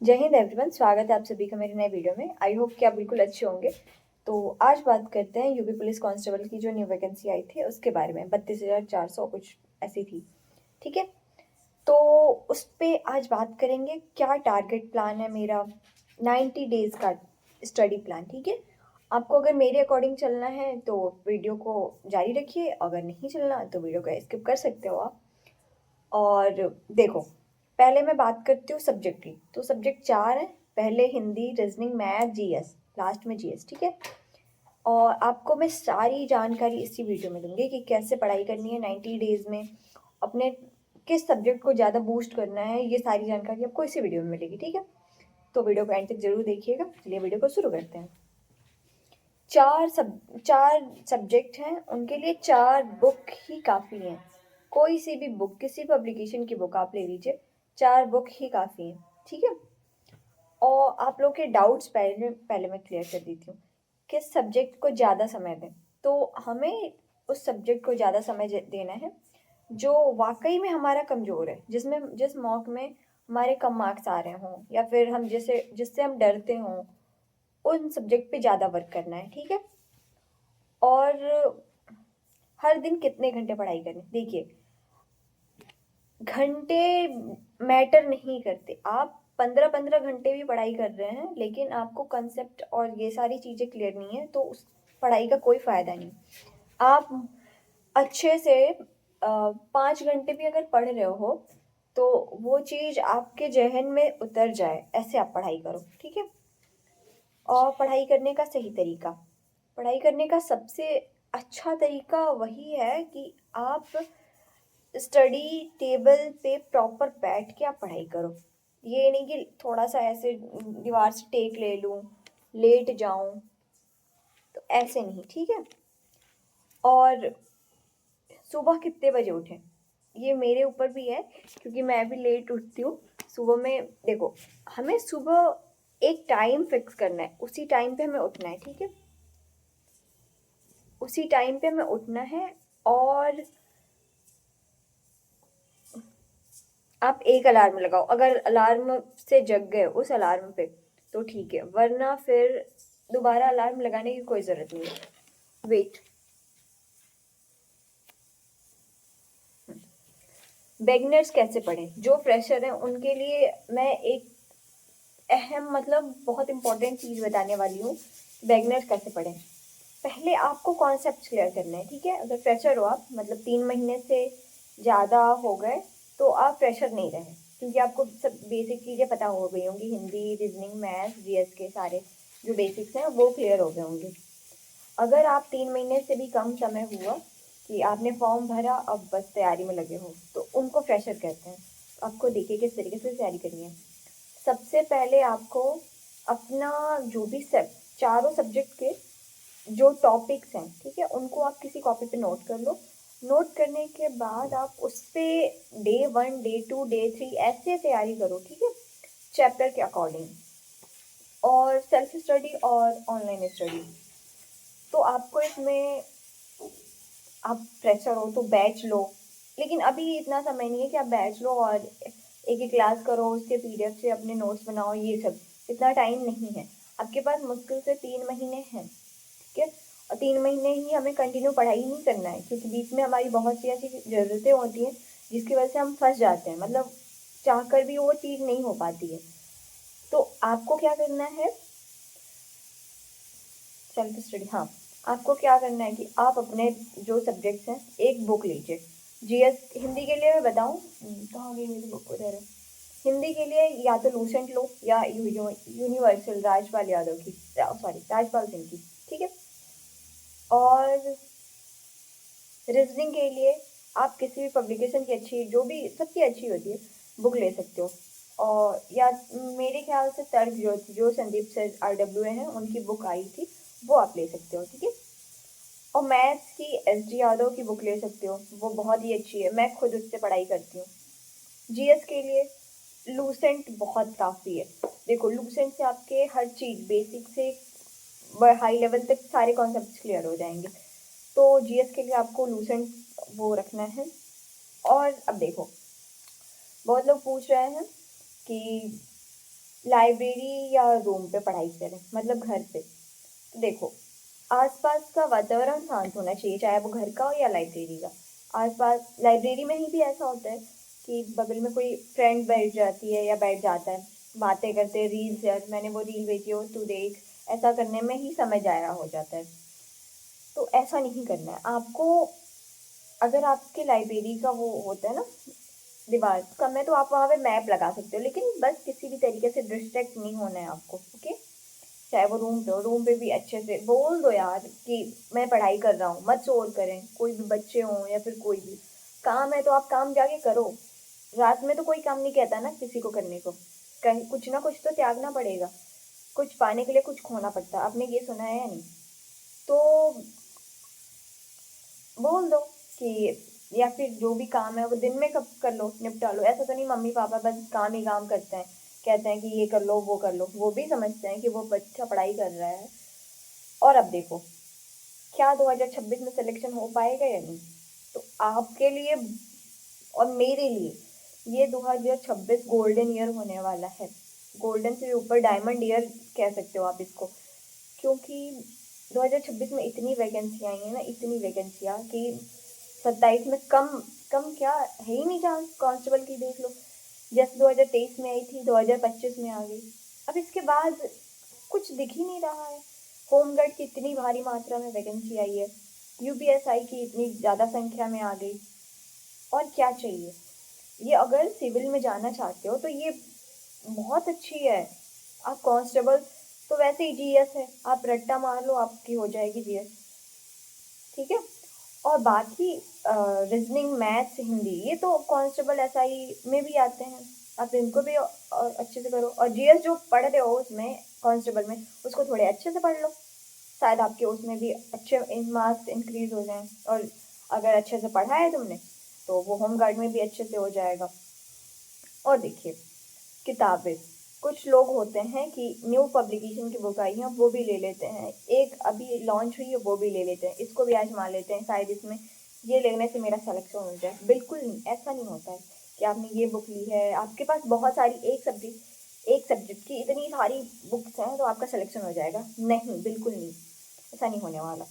जय हिंद एवरीवन, स्वागत है आप सभी का मेरे नए वीडियो में। आई होप कि आप बिल्कुल अच्छे होंगे। तो आज बात करते हैं यूपी पुलिस कांस्टेबल की जो न्यू वैकेंसी आई थी उसके बारे में। 32,400 कुछ ऐसी थी, ठीक है। तो उस पे आज बात करेंगे। क्या टारगेट प्लान है मेरा, 90 डेज़ का स्टडी प्लान, ठीक है। आपको अगर मेरे अकॉर्डिंग चलना है तो वीडियो को जारी रखिए, अगर नहीं चलना तो वीडियो को स्किप कर सकते हो आप। और देखो, पहले मैं बात करती हूँ सब्जेक्ट की। तो सब्जेक्ट 4 हैं। पहले Hindi, reasoning, math, GS, last में जीएस, ठीक है। और आपको मैं सारी जानकारी इसी वीडियो में दूंगी कि कैसे पढ़ाई करनी है 90 डेज़ में, अपने किस सब्जेक्ट को ज़्यादा बूस्ट करना है। ये सारी जानकारी आपको इसी वीडियो में मिलेगी, ठीक है। तो वीडियो को एंड तक जरूर देखिएगा। चलिए वीडियो को शुरू करते हैं। चार सब्जेक्ट हैं, उनके लिए 4 बुक ही काफ़ी हैं। कोई सी भी बुक, किसी पब्लिकेशन की बुक आप ले लीजिए, 4 बुक ही काफ़ी हैं, ठीक है। और आप लोग के डाउट्स पहले पहले मैं क्लियर कर देती हूँ। किस सब्जेक्ट को ज़्यादा समय दें, तो हमें उस सब्जेक्ट को ज़्यादा समय देना है जो वाकई में हमारा कमज़ोर है, जिस मॉक में हमारे कम मार्क्स आ रहे हों, या फिर हम जिससे हम डरते हों, उन सब्जेक्ट पे ज़्यादा वर्क करना है, ठीक है। और हर दिन कितने घंटे पढ़ाई करनी, देखिए, घंटे मैटर नहीं करते। आप 15-15 घंटे भी पढ़ाई कर रहे हैं लेकिन आपको कंसेप्ट और ये सारी चीज़ें क्लियर नहीं है तो उस पढ़ाई का कोई फ़ायदा नहीं। आप अच्छे से 5 घंटे भी अगर पढ़ रहे हो तो वो चीज़ आपके जहन में उतर जाए, ऐसे आप पढ़ाई करो, ठीक है। और पढ़ाई करने का सही तरीका, पढ़ाई करने का सबसे अच्छा तरीका वही है कि आप स्टडी टेबल पे प्रॉपर बैठ के आप पढ़ाई करो। ये नहीं कि थोड़ा सा ऐसे दीवार से टेक ले लूँ, लेट जाऊँ, तो ऐसे नहीं, ठीक है। और सुबह कितने बजे उठें, ये मेरे ऊपर भी है क्योंकि मैं भी लेट उठती हूँ। सुबह में देखो, हमें सुबह एक टाइम फिक्स करना है, उसी टाइम पे हमें उठना है, ठीक है। उसी टाइम पे हमें उठना है। और आप एक अलार्म लगाओ, अगर अलार्म से जग गए उस अलार्म पे तो ठीक है, वरना फिर दोबारा अलार्म लगाने की कोई ज़रूरत नहीं है। वेट, बेगनर्स कैसे पढ़ें, जो फ्रेशर हैं उनके लिए मैं एक अहम, मतलब बहुत इंपॉर्टेंट चीज़ बताने वाली हूँ। बेगनर्स कैसे पढ़ें, पहले आपको कॉन्सेप्ट क्लियर करना है, ठीक है। अगर फ्रेशर हो आप, मतलब 3 महीने से ज़्यादा हो गए, तो आप फ्रेशर नहीं रहे, क्योंकि आपको सब बेसिक चीज़ें पता हो गई होंगी। हिंदी, रीजनिंग, मैथ, जीएस के सारे जो बेसिक्स हैं वो क्लियर हो गए होंगे। अगर आप 3 महीने से भी कम समय हुआ कि आपने फॉर्म भरा, अब बस तैयारी में लगे हो, तो उनको फ्रेशर कहते हैं। आपको देखिए किस तरीके से तैयारी करनी है। सबसे पहले आपको अपना जो भी सब चारों सब्जेक्ट के जो टॉपिक्स हैं, ठीक है, उनको आप किसी कॉपी पे नोट कर लो। नोट करने के बाद आप उस पर डे 1, डे 2, डे 3 ऐसे तैयारी करो, ठीक है, चैप्टर के अकॉर्डिंग। और सेल्फ स्टडी और ऑनलाइन स्टडी, तो आपको इसमें, आप फ्रेशर हो तो बैच लो, लेकिन अभी इतना समय नहीं है कि आप बैच लो और एक ही क्लास करो, उसके पीडीएफ से अपने नोट्स बनाओ, ये सब इतना टाइम नहीं है आपके पास। मुश्किल से 3 महीने हैं, ठीक है। और 3 महीने ही हमें कंटिन्यू पढ़ाई नहीं करना है, क्योंकि बीच में हमारी बहुत सी ऐसी ज़रूरतें होती हैं जिसकी वजह से हम फंस जाते हैं, मतलब चाह कर भी वो चीज़ नहीं हो पाती है। तो आपको क्या करना है, सेल्फ स्टडी, हाँ, आपको क्या करना है कि आप अपने जो सब्जेक्ट्स हैं एक बुक लीजिए। जीएस, हिंदी के लिए मैं बताऊँ, कहाँ गई मेरी बुक, उधर है। हिंदी के लिए या तो लूसेंट लो या यूनिवर्सल राजपाल यादव की, सॉरी राजपाल सिंह की, ठीक है। और रीजनिंग के लिए आप किसी भी पब्लिकेशन की अच्छी, जो भी सबकी अच्छी होती है, बुक ले सकते हो। और या मेरे ख्याल से तर्क जो संदीप सर RWA हैं उनकी बुक आई थी, वो आप ले सकते हो, ठीक है। और मैथ्स की SD यादव की बुक ले सकते हो, वो बहुत ही अच्छी है, मैं खुद उससे पढ़ाई करती हूँ। जीएस के लिए लूसेंट बहुत काफ़ी है। देखो, लूसेंट से आपके हर चीज़ बेसिक से हाई लेवल तक सारे कॉन्सेप्ट्स क्लियर हो जाएंगे। तो जीएस के लिए आपको लूसेंट वो रखना है। और अब देखो, बहुत लोग पूछ रहे हैं कि लाइब्रेरी या रूम पे पढ़ाई करें, मतलब घर पे, तो देखो आसपास का वातावरण शांत होना चाहिए, चाहे वो घर का हो या लाइब्रेरी का। आसपास लाइब्रेरी में ही भी ऐसा होता है कि बगल में कोई फ्रेंड बैठ जाती है या बैठ जाता है, बातें करते, रील्स, यार मैंने वो रील भेजी हो तू देख, ऐसा करने में ही समय जाया हो जाता है। तो ऐसा नहीं करना है आपको। अगर आपके लाइब्रेरी का वो होता है ना दीवार कम है, तो आप वहाँ पे मैप लगा सकते हो, लेकिन बस किसी भी तरीके से डिस्ट्रैक्ट नहीं होना है आपको, ओके। चाहे वो रूम पे हो, रूम पे भी अच्छे से बोल दो यार कि मैं पढ़ाई कर रहा हूँ, मत शोर करें, कोई भी बच्चे हों या फिर कोई भी काम है तो आप काम जाके करो। रात में तो कोई काम नहीं कहता ना किसी को करने को, कहीं कुछ ना कुछ तो त्यागना पड़ेगा, कुछ पाने के लिए कुछ खोना पड़ता है, आपने ये सुना है या नहीं? तो बोल दो कि, या फिर जो भी काम है वो दिन में कब कर लो, निपटा लो। ऐसा तो नहीं मम्मी पापा बस काम ही काम करते हैं, कहते हैं कि ये कर लो वो कर लो, वो भी समझते हैं कि वो बच्चा पढ़ाई कर रहा है। और अब देखो क्या 2026 में सिलेक्शन हो पाएगा या नहीं, तो आपके लिए और मेरे लिए ये 2026 गोल्डन ईयर होने वाला है। गोल्डन से ऊपर डायमंड ईयर कह सकते हो आप इसको, क्योंकि 2026 में इतनी वैकेंसी आई है ना, इतनी वैकेंसियाँ कि 27 में कम कम क्या है ही नहीं चांस। कांस्टेबल की देख लो, जैसे 2023 में आई थी 2025 में आ गई, अब इसके बाद कुछ दिख ही नहीं रहा है। होमगार्ड की इतनी भारी मात्रा में वैकेंसी आई है, यूपीएसआई की इतनी ज़्यादा संख्या में आ गई, और क्या चाहिए। ये अगर सिविल में जाना चाहते हो तो ये बहुत अच्छी है। आप कांस्टेबल तो वैसे ही जीएस है, आप रट्टा मार लो आपकी हो जाएगी जीएस, ठीक है। और बाकी रीजनिंग, मैथ्स, हिंदी ये तो कांस्टेबल एसआई में भी आते हैं, आप इनको भी अच्छे से करो। और जीएस जो पढ़ रहे हो उसमें कांस्टेबल में, उसको थोड़े अच्छे से पढ़ लो, शायद आपके उसमें भी अच्छे मार्क्स इंक्रीज हो जाएं। और अगर अच्छे से पढ़ा है तुमने तो वो होम गार्ड में भी अच्छे से हो जाएगा। और देखिए किताबें, कुछ लोग होते हैं कि न्यू पब्लिकेशन की बुक आई है वो भी ले लेते हैं, एक अभी लॉन्च हुई है वो भी ले लेते हैं, इसको भी आजमा लेते हैं, शायद इसमें ये लेने से मेरा सिलेक्शन हो जाए। बिल्कुल नहीं, ऐसा नहीं होता है कि आपने ये बुक ली है, आपके पास बहुत सारी एक सब्जेक्ट की इतनी सारी बुक्स हैं तो आपका सिलेक्शन हो जाएगा, नहीं बिल्कुल नहीं, ऐसा नहीं होने वाला।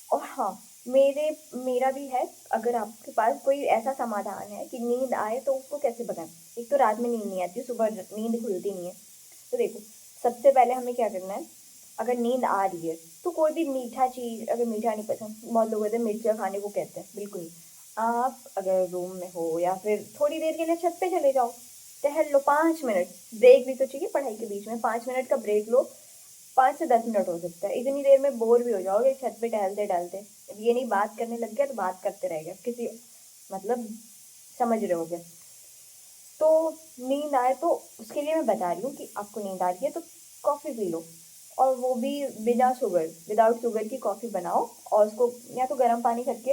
और हाँ, मेरा भी है, अगर आपके पास कोई ऐसा समाधान है कि नींद आए तो उसको कैसे भगाएं। एक तो रात में नींद नहीं आती, सुबह नींद खुलती नहीं है, तो देखो सबसे पहले हमें क्या करना है, अगर नींद आ रही है तो कोई भी मीठा चीज़, अगर मीठा नहीं पसंद, बहुत लोग होते हैं मिर्चियाँ खाने को कहते हैं, बिल्कुल नहीं। आप अगर रूम में हो या फिर थोड़ी देर के लिए छत पे चले जाओ, टहल लो 5 मिनट, ब्रेक भी तो चाहिए पढ़ाई के बीच में, 5 मिनट का ब्रेक लो, 5 से 10 मिनट हो सकता है, इतनी देर में बोर भी हो जाओगे छत पे टहलते टहलते। अब ये नहीं बात करने लग गया तो बात करते रह गए किसी, मतलब समझ रहे हो गए। तो नींद आए तो उसके लिए मैं बता रही हूँ कि आपको नींद आ रही है तो कॉफ़ी पी लो, और वो भी बिना शुगर, विदाउट शुगर की कॉफ़ी बनाओ, और उसको या तो गर्म पानी करके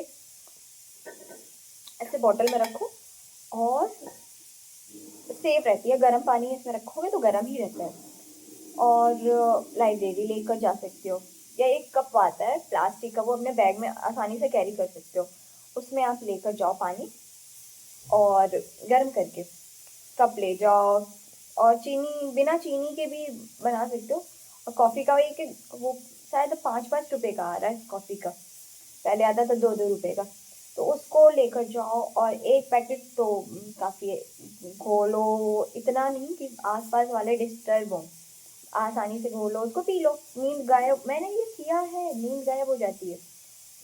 ऐसे बॉटल में रखो, और सेफ रहती है, गर्म पानी इसमें रखोगे तो गर्म ही रहता है। और लाइब्रेरी लेकर जा सकते हो, या एक कप आता है प्लास्टिक का, वो अपने बैग में आसानी से कैरी कर सकते हो, उसमें आप लेकर जाओ पानी, और गर्म करके कप ले जाओ। और चीनी, बिना चीनी के भी बना सकते हो। और कॉफ़ी का एक वो शायद 5-5 रुपए का आ रहा है कॉफ़ी का, पहले आता था 2-2 रुपए का, तो उसको लेकर जाओ, और एक पैकेट तो काफ़ी है, घोलो, इतना नहीं कि आसपास वाले डिस्टर्ब हों, आसानी से घोलो उसको, पी लो, नींद गायब, मैंने ये किया है, नींद गायब हो जाती है।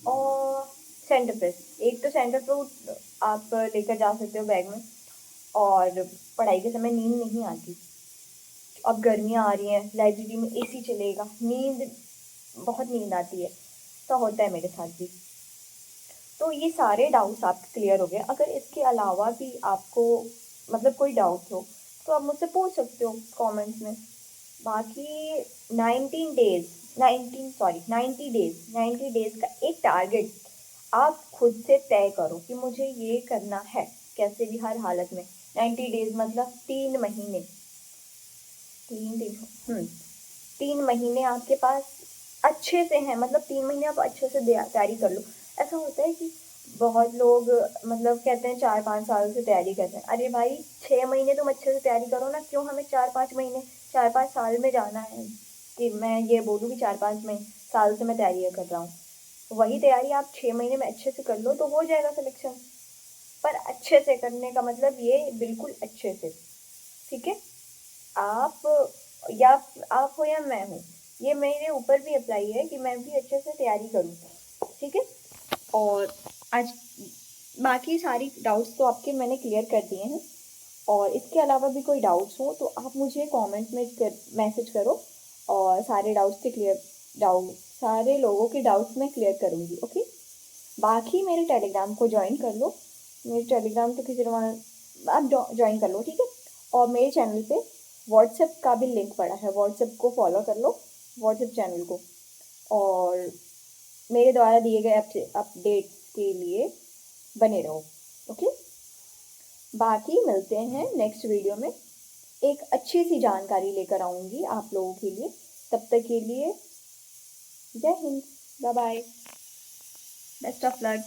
और सेंटर फ्रेश, एक तो सेंटर फ्रूट आप लेकर जा सकते हो बैग में, और पढ़ाई के समय नींद नहीं आती, अब गर्मियाँ आ रही हैं, लाइब्रेरी में एसी चलेगा, बहुत नींद आती है, तो होता है मेरे साथ भी। तो ये सारे डाउट्स आपके क्लियर हो गए। अगर इसके अलावा भी आपको मतलब कोई डाउट हो तो आप मुझसे पूछ सकते हो कमेंट्स में। बाकी 90 डेज़ का एक टारगेट आप खुद से तय करो कि मुझे ये करना है, कैसे भी हर हालत में। 90 डेज़ मतलब 3 महीने, 3 महीने आपके पास अच्छे से हैं, मतलब 3 महीने आप अच्छे से तैयारी कर लो। ऐसा होता है कि बहुत लोग मतलब कहते हैं 4-5 साल से तैयारी कर रहे हैं। अरे भाई 6 महीने तुम अच्छे से तैयारी करो ना, क्यों हमें 4-5 महीने 4-5 साल में जाना है कि मैं ये बोलूँ कि 4-5 साल से मैं तैयारी कर रहा हूँ। वही तैयारी आप 6 महीने में अच्छे से कर लो तो हो जाएगा सिलेक्शन। पर अच्छे से करने का मतलब ये बिल्कुल अच्छे से, ठीक है। आप या आप हो या मैं हूँ, ये मेरे ऊपर भी अप्लाई है कि मैं भी अच्छे से तैयारी करूँ, ठीक है। और आज बाकी सारी डाउट्स तो आपके मैंने क्लियर कर दिए हैं, और इसके अलावा भी कोई डाउट्स हो तो आप मुझे कमेंट में मैसेज करो, और सारे लोगों के डाउट्स मैं क्लियर करूँगी, ओके। बाकी मेरे टेलीग्राम को ज्वाइन कर लो, मेरे टेलीग्राम तो किसी आप ज्वाइन कर लो, ठीक है। और मेरे चैनल पे व्हाट्सएप का भी लिंक पड़ा है, व्हाट्सएप को फॉलो कर लो, व्हाट्सएप चैनल को। और मेरे द्वारा दिए गए अपडेट के लिए बने रहो, ओके। बाकी मिलते हैं नेक्स्ट वीडियो में, एक अच्छी सी जानकारी लेकर आऊँगी आप लोगों के लिए। तब तक के लिए Jai Hind, bye bye, best of luck.